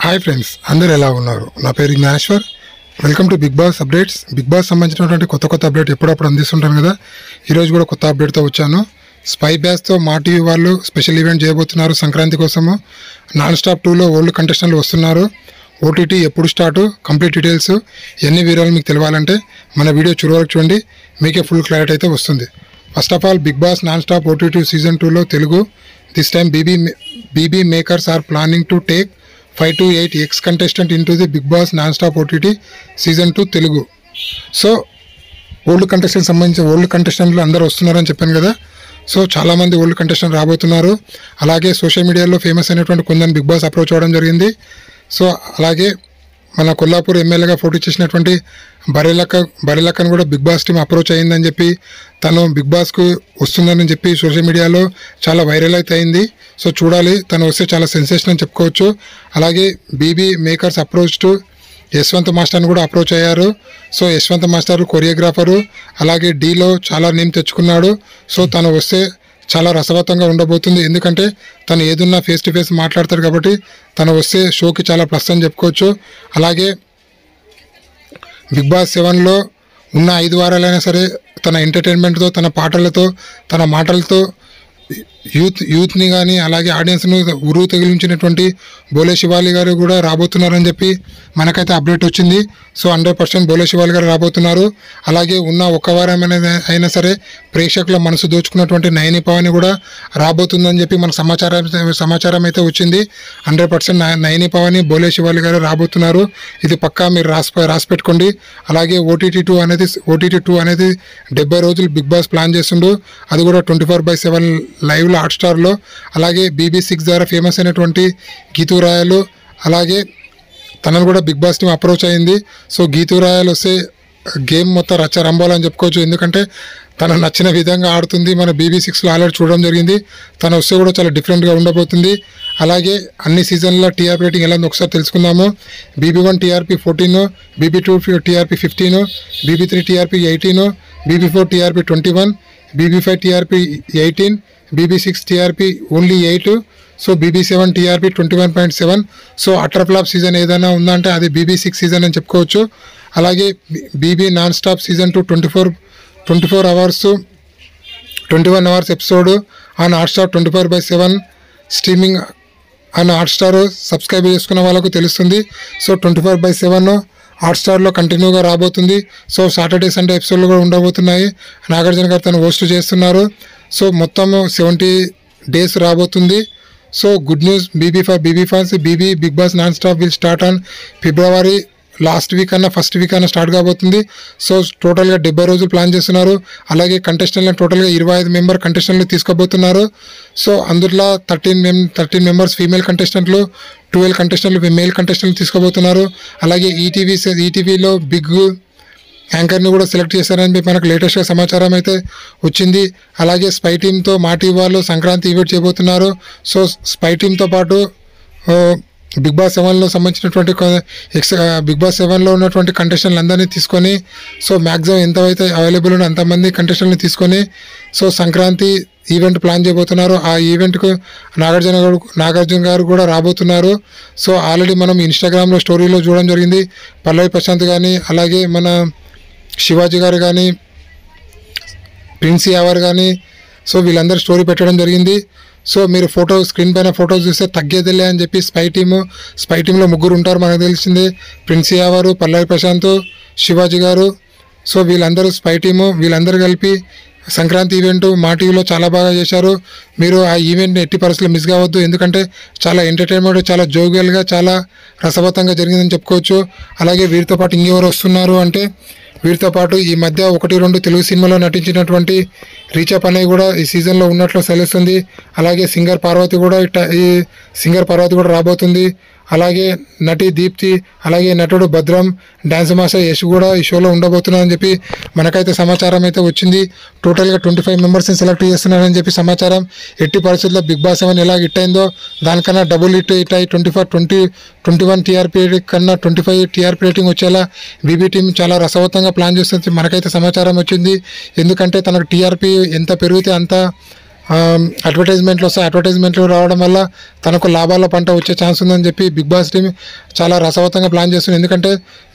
Hi friends, అందరు ఎలా ఉన్నారు? నా పేరు Gnaneshwar. Welcome to Bigg Boss updates. Bigg Boss సంబంధించినటువంటి కొత్త అప్డేట్ ఎప్పుడప్పుడు అందిస్తుంటాను కదా. ఈరోజు కూడా కొత్త అప్డేట్తో వచ్చాను. స్పై బ్యాచ్తో మా టీవీ వాళ్ళు స్పెషల్ ఈవెంట్ చేయబోతున్నారు సంక్రాంతి కోసము. నాన్ స్టాప్ 2లో ఓల్డ్ కంటెస్టెంట్లు వస్తున్నారు. ఓటీటీ ఎప్పుడు స్టార్ట్, కంప్లీట్ డీటెయిల్స్ ఎన్ని వివరాలు మీకు తెలియాలంటే మన వీడియో చివరికి చూడండి, మీకే ఫుల్ క్లారిటీ అయితే వస్తుంది. First of all, big boss non stop OTT season 2లో Telugu. This time BB makers are planning to take 5 to 8 ex-contestant into the Big Boss non-stop OTT Season 2 Telugu. So old contestant సంబంధించి old కంటెస్టెంట్లు అందరూ వస్తున్నారని చెప్పాను కదా. So చాలామంది old contestant రాబోతున్నారు. అలాగే social మీడియాలో ఫేమస్ అయినటువంటి కొందరు బిగ్ బాస్ అప్రోచ్ అవ్వడం జరిగింది. సో అలాగే మన కొల్లాపూర్ ఎమ్మెల్యేగా పోటీ చేసినటువంటి బరెలక్కను కూడా బిగ్ బాస్ టీమ్ అప్రోచ్ అయ్యిందని చెప్పి, తను బిగ్ బాస్కు వస్తుందని చెప్పి సోషల్ మీడియాలో చాలా వైరల్ అయితే అయింది. సో చూడాలి, తను వస్తే చాలా సెన్సేషన్ అని చెప్పుకోవచ్చు. అలాగే BB makers approach to Yashwanth మాస్టర్ని కూడా అప్రోచ్ అయ్యారు. సో యశ్వంత్ మాస్టర్ కొరియోగ్రాఫరు, అలాగే డీలో చాలా నేమ్ తెచ్చుకున్నాడు. సో తను వస్తే చాలా రసవత్తంగా ఉండబోతుంది. ఎందుకంటే తను ఏదున్నా ఫేస్ టు ఫేస్ మాట్లాడతాడు కాబట్టి తను వస్తే షోకి చాలా ప్లస్ అని చెప్పుకోవచ్చు. అలాగే బిగ్ బాస్ 7లో ఉన్న 5 వారాలైనా సరే తన ఎంటర్టైన్మెంట్తో, తన పాటలతో, తన మాటలతో యూత్ని కానీ అలాగే ఆడియన్స్ను ఉరువు తగిలించినటువంటి బోలే శివాలి గారు కూడా రాబోతున్నారని చెప్పి మనకైతే అప్డేట్ వచ్చింది. సో 100% బోలే శివాలి గారు రాబోతున్నారు. అలాగే ఉన్న ఒక వారం అయినా సరే ప్రేక్షకుల మనసు దోచుకున్నటువంటి నయని పవని కూడా రాబోతుందని చెప్పి మనకు సమాచారం అయితే వచ్చింది. 100% నయని పవని, బోలే శివాలి గారు రాబోతున్నారు. ఇది పక్కా మీరు రాసి పెట్టుకోండి. అలాగే ఓటీటీ 2 అనేది 70 రోజులు బిగ్ బాస్ ప్లాన్ చేస్తుండు. అది కూడా 24/7 లైవ్లో హాట్స్టార్లో. అలాగే BBC6 ద్వారా ఫేమస్ అయినటువంటి గీతూ రాయలు, అలాగే తనను కూడా బిగ్ బాస్ టీమ్ అప్రోచ్ అయింది. సో గీతూ రాయలు వస్తే గేమ్ మొత్తం రచ్చరంబోలని చెప్పుకోవచ్చు. ఎందుకంటే తను నచ్చిన విధంగా ఆడుతుంది. మన BBC6లో ఆల్రెడీ చూడడం జరిగింది. తను వస్తే కూడా చాలా డిఫరెంట్గా ఉండబోతుంది. అలాగే అన్ని సీజన్ల టీఆర్పీ రేటింగ్ ఎలా ఉందో ఒకసారి తెలుసుకుందాము. BB1 TRP 14, BB2 TRP 15, BB3 TRP 18, BB4 TRP 21, BB5 TRP 18, BB6 TRP only 8. So BB7 TRP 21.7. So utter flop season ఏదైనా ఉందంటే అది BB6 సీజన్ అని చెప్పుకోవచ్చు. అలాగే BB non stop season 2 21 hours episode on Hotstar 24/7 streaming on Hotstar. Subscribe చేసుకున్న వాళ్ళకు తెలుస్తుంది. So 24/7 హాట్స్టార్లో కంటిన్యూగా రాబోతుంది. సో సాటర్డే సండే ఎపిసోడ్లు కూడా ఉండబోతున్నాయి. నాగార్జున గారు తను హోస్ట్ చేస్తున్నారు. సో మొత్తం 70 days రాబోతుంది. So good news BB fans. Bigg boss non stop will start on February last week అన్న ఫస్ట్ వీక్ అన్న స్టార్ట్ కాబోతుంది. సో టోటల్గా 70 రోజులు ప్లాన్ చేస్తున్నారు. అలాగే కంటెస్టెంట్లను టోటల్గా 25 మెంబర్ కంటెస్టెంట్లు తీసుకోబోతున్నారు. సో అందులో 13 మెంబర్స్ ఫీమేల్ కంటెస్టెంట్లు, 12 కంటెస్టెంట్లు మేల్ కంటెస్టెంట్లు తీసుకోబోతున్నారు. అలాగే ఈటీవీలో బిగ్ యాంకర్ని కూడా సెలెక్ట్ చేశారని మనకు లేటెస్ట్గా సమాచారం అయితే వచ్చింది. అలాగే స్పై టీమ్తో మా టీవీ వాళ్ళు సంక్రాంతి ఈవెంట్ చేయబోతున్నారు. సో స్పై టీమ్తో పాటు బిగ్ బాస్ 7లో సంబంధించినటువంటి బిగ్ బాస్ 7లో ఉన్నటువంటి కంటెస్టెంట్లు అందరినీ తీసుకొని, సో మ్యాక్సిమం ఎంతైతే అవైలబుల్ ఉన్న అంతమంది కంటెస్టెంట్ని తీసుకొని సో సంక్రాంతి ఈవెంట్ ప్లాన్ చేయబోతున్నారు. ఆ ఈవెంట్కు నాగార్జున గారు కూడా రాబోతున్నారు. సో ఆల్రెడీ మనం ఇన్స్టాగ్రామ్లో స్టోరీలో చూడడం జరిగింది. పల్లవి ప్రశాంత్ కానీ, అలాగే మన శివాజీ గారు కానీ, ప్రిన్స్ యావర్ కానీ, సో వీళ్ళందరూ స్టోరీ పెట్టడం జరిగింది. సో మీరు స్క్రీన్ పైన ఫోటోస్ చూస్తే తగ్గేదిలే అని చెప్పి స్పై టీంలో 3 ఉంటారు మనకు తెలిసిందే. ప్రిన్స్ యావరు, పల్లవి ప్రశాంత్, శివాజీ గారు. సో వీళ్ళందరూ స్పై టీము. వీళ్ళందరూ కలిపి సంక్రాంతి ఈవెంట్ మా టీవీలో చాలా బాగా చేశారు. మీరు ఆ ఈవెంట్ని ఎట్టి పరిస్థితుల్లో మిస్ కావద్దు. ఎందుకంటే చాలా ఎంటర్టైన్మెంట్, చాలా జోవియల్గా, చాలా రసవత్తంగా జరిగిందని చెప్పుకోవచ్చు. అలాగే వీరితో పాటు ఇంకెవరు వస్తున్నారు అంటే, వీరితో పాటు ఈ మధ్య 1-2 తెలుగు సినిమాలో నటించినటువంటి రీచప్ అనేవి కూడా ఈ సీజన్లో ఉన్నట్లు తెలుస్తుంది. అలాగే సింగర్ పార్వతి కూడా రాబోతుంది. అలాగే నటి దీప్తి, అలాగే నటుడు భద్రం, డాన్స్ మాస్టర్ యశ్ కూడా ఈ షోలో ఉండబోతున్నారని చెప్పి మనకైతే సమాచారం అయితే వచ్చింది. టోటల్గా 25 మెంబర్స్ని సెలెక్ట్ చేస్తున్నారని చెప్పి సమాచారం. ఎట్టి పరిస్థితుల్లో బిగ్ బాస్ 7 ఎలా హిట్ అయిందో దానికన్నా డబుల్ హిట్ అయ్యి 21 TRP కన్నా 25 TRP రేటింగ్ వచ్చేలా బీబీ టీం చాలా రసవత్తంగా ప్లాన్ చేస్తుంది మనకైతే సమాచారం వచ్చింది. ఎందుకంటే తనకు TRP ఎంత పెరిగితే అంత అడ్వర్టైజ్మెంట్లు వస్తాయి. అడ్వర్టైజ్మెంట్లు రావడం వల్ల తనకు లాభాల పంట వచ్చే ఛాన్స్ ఉందని చెప్పి బిగ్ బాస్ టీం చాలా రసవత్తంగా ప్లాన్ చేస్తుంది. ఎందుకంటే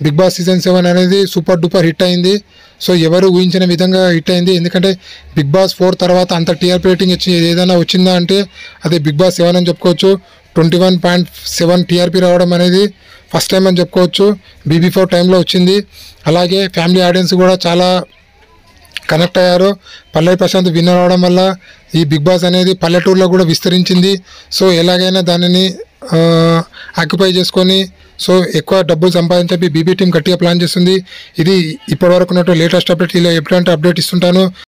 బిగ్ బాస్ సీజన్ 7 అనేది సూపర్ డూపర్ హిట్ అయింది. సో ఎవరు ఊహించిన విధంగా హిట్ అయింది. ఎందుకంటే బిగ్ బాస్ 4 తర్వాత అంత టీఆర్పీ రేటింగ్ వచ్చి ఏదైనా వచ్చిందా అంటే అది బిగ్ బాస్ 7 అని చెప్పుకోవచ్చు. 21.7 టీఆర్పీ రావడం అనేది ఫస్ట్ టైం అని చెప్పుకోవచ్చు. BB4 టైంలో వచ్చింది. అలాగే ఫ్యామిలీ ఆడియన్స్ కూడా చాలా కనెక్ట్ అయ్యారు. పల్లవి ప్రశాంత్ విన్నర్ అవడం వల్ల ఈ బిగ్ బాస్ అనేది పల్లెటూరులో కూడా విస్తరించింది. సో ఎలాగైనా దానిని ఆక్యుపై చేసుకొని సో ఎక్కువ డబ్బులు సంపాదించి బీబీ టీం గట్టిగా ప్లాన్ చేస్తుంది. ఇది ఇప్పటివరకు ఉన్నట్టు లేటెస్ట్ అప్డేట్. ఇలా ఎప్పుడంటే అప్డేట్ ఇస్తుంటాను.